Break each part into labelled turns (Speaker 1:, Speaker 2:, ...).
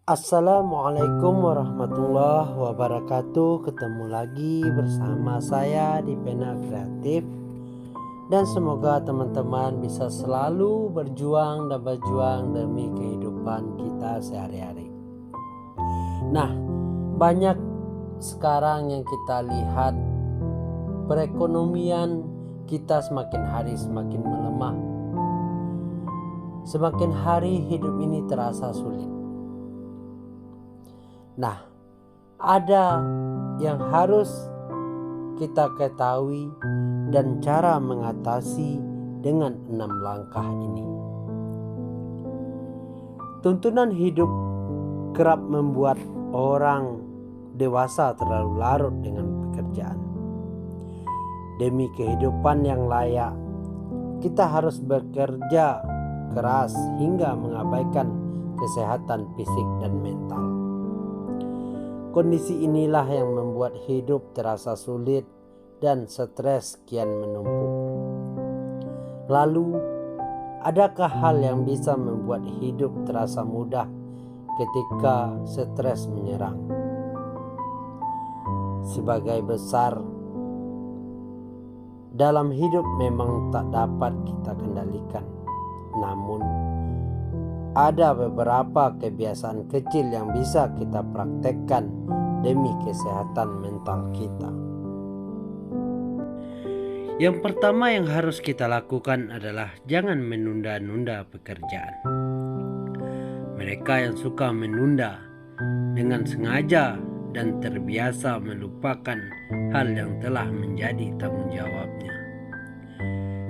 Speaker 1: Assalamualaikum warahmatullahi wabarakatuh. Ketemu lagi bersama saya di Pena Kreatif. Dan semoga teman-teman bisa selalu berjuang dan berjuang demi kehidupan kita sehari-hari. Nah, banyak sekarang yang kita lihat perekonomian kita semakin hari semakin melemah. Semakin hari hidup ini terasa sulit. Nah, ada yang harus kita ketahui dan cara mengatasi dengan 6 langkah ini. Tuntunan hidup kerap membuat orang dewasa terlalu larut dengan pekerjaan. Demi kehidupan yang layak, kita harus bekerja keras hingga mengabaikan kesehatan fisik dan mental. Kondisi inilah yang membuat hidup terasa sulit dan stres kian menumpuk. Lalu, adakah hal yang bisa membuat hidup terasa mudah ketika stres menyerang? Sebagai besar, dalam hidup memang tak dapat kita kendalikan. Namun, ada beberapa kebiasaan kecil yang bisa kita praktekkan demi kesehatan mental kita. Yang pertama yang harus kita lakukan adalah jangan menunda-nunda pekerjaan. Mereka yang suka menunda dengan sengaja dan terbiasa melupakan hal yang telah menjadi tanggung jawabnya.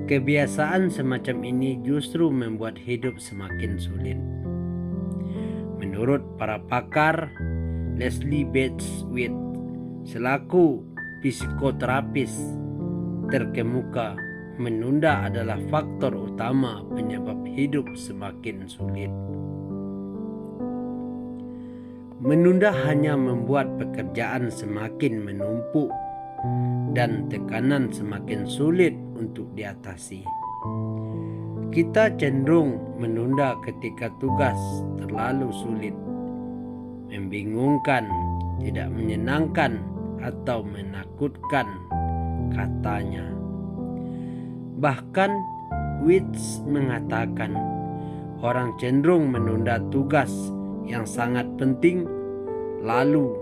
Speaker 1: Kebiasaan semacam ini justru membuat hidup semakin sulit. Menurut para pakar, Leslie Bateswitt selaku psikoterapis terkemuka, menunda adalah faktor utama penyebab hidup semakin sulit. Menunda hanya membuat pekerjaan semakin menumpuk dan tekanan semakin sulit untuk diatasi. Kita cenderung menunda ketika tugas terlalu sulit, membingungkan, tidak menyenangkan, atau menakutkan, katanya. Bahkan Witz mengatakan orang cenderung menunda tugas yang sangat penting. Lalu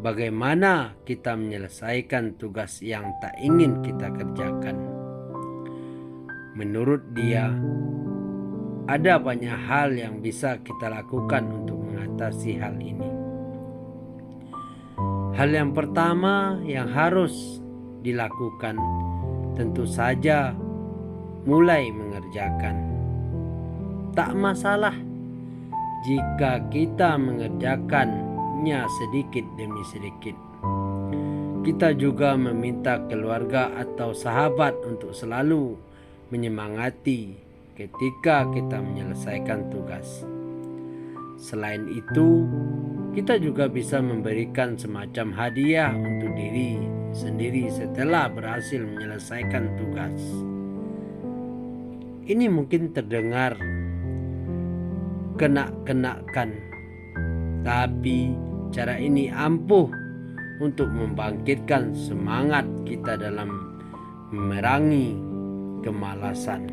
Speaker 1: bagaimana kita menyelesaikan tugas yang tak ingin kita kerjakan? Menurut dia, ada banyak hal yang bisa kita lakukan untuk mengatasi hal ini. Hal yang pertama yang harus dilakukan tentu saja mulai mengerjakan. Tak masalah jika kita mengerjakannya sedikit demi sedikit. Kita juga meminta keluarga atau sahabat untuk selalu menyemangati ketika kita menyelesaikan tugas. Selain itu, kita juga bisa memberikan semacam hadiah untuk diri sendiri setelah berhasil menyelesaikan tugas. Ini mungkin terdengar kenak-kenakan, tapi cara ini ampuh untuk membangkitkan semangat kita dalam memerangi kemalasan.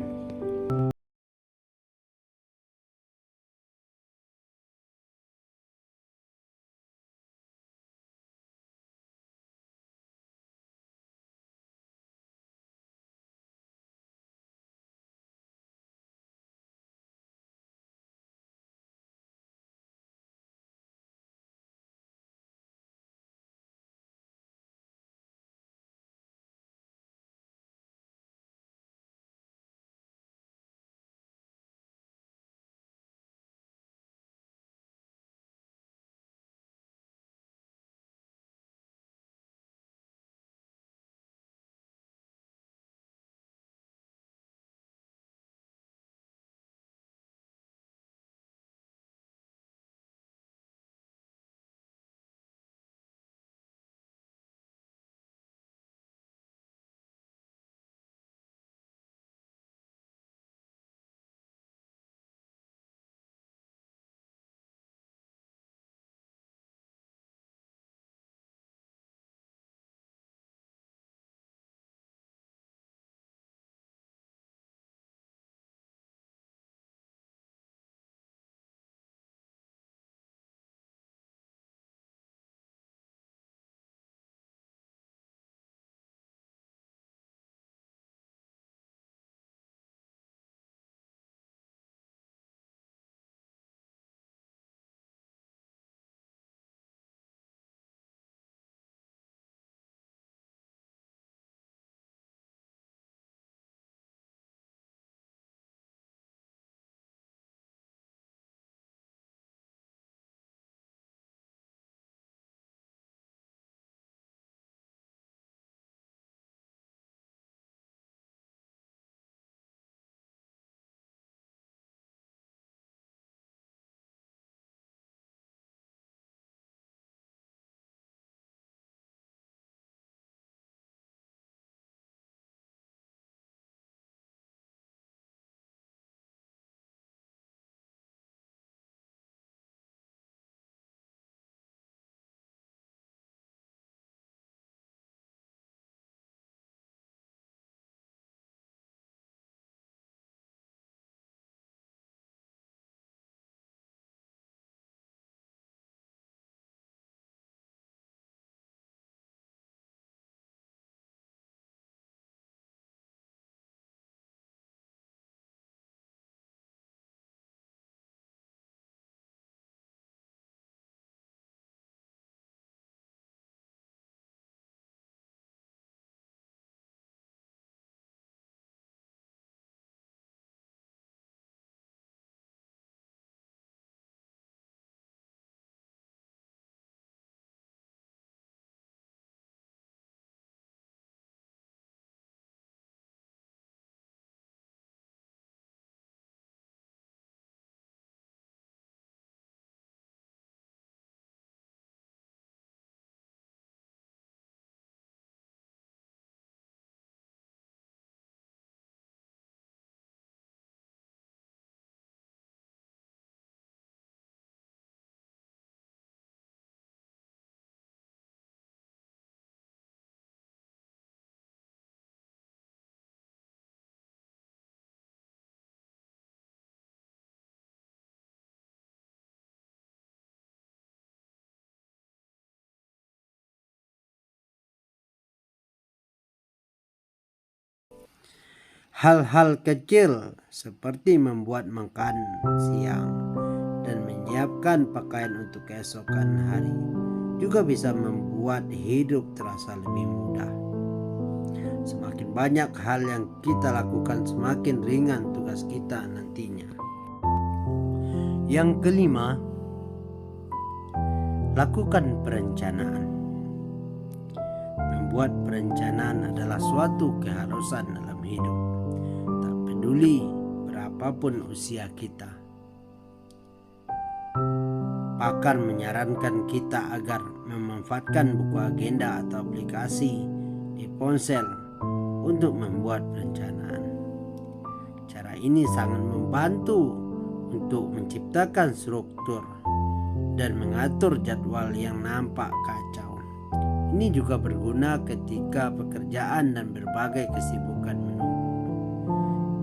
Speaker 1: Hal-hal kecil seperti membuat makan siang dan menyiapkan pakaian untuk keesokan hari juga bisa membuat hidup terasa lebih mudah. Semakin banyak hal yang kita lakukan, semakin ringan tugas kita nantinya. Yang kelima, lakukan perencanaan. Membuat perencanaan adalah suatu keharusan dalam hidup. Tak peduli berapapun usia kita. Pakar menyarankan kita agar memanfaatkan buku agenda atau aplikasi di ponsel untuk membuat perencanaan. Cara ini sangat membantu untuk menciptakan struktur dan mengatur jadwal yang nampak kacau. Ini juga berguna ketika pekerjaan dan berbagai kesibukan menumpuk.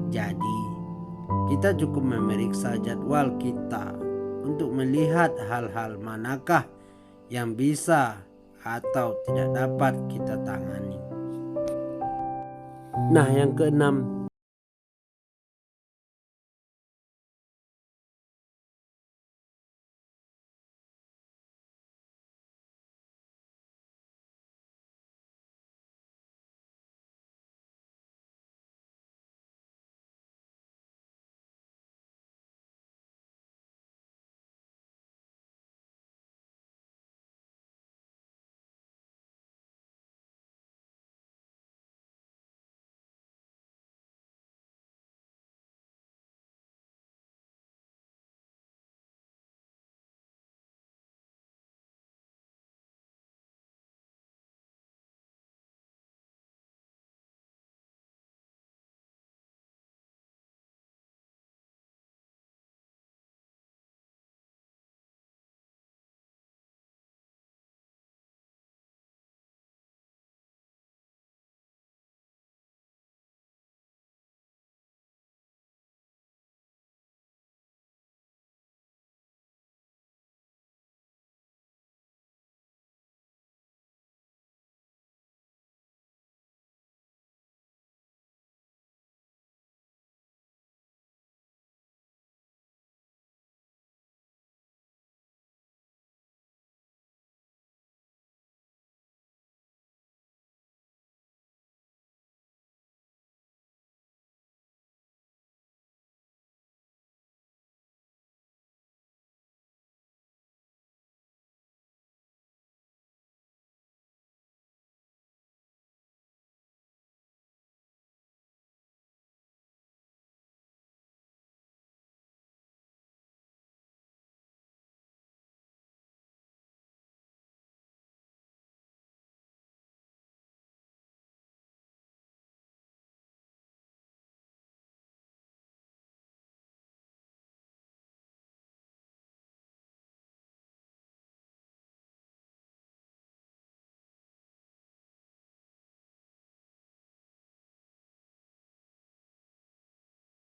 Speaker 1: Jadi, kita cukup memeriksa jadwal kita untuk melihat hal-hal manakah yang bisa atau tidak dapat kita tangani. Nah, yang keenam,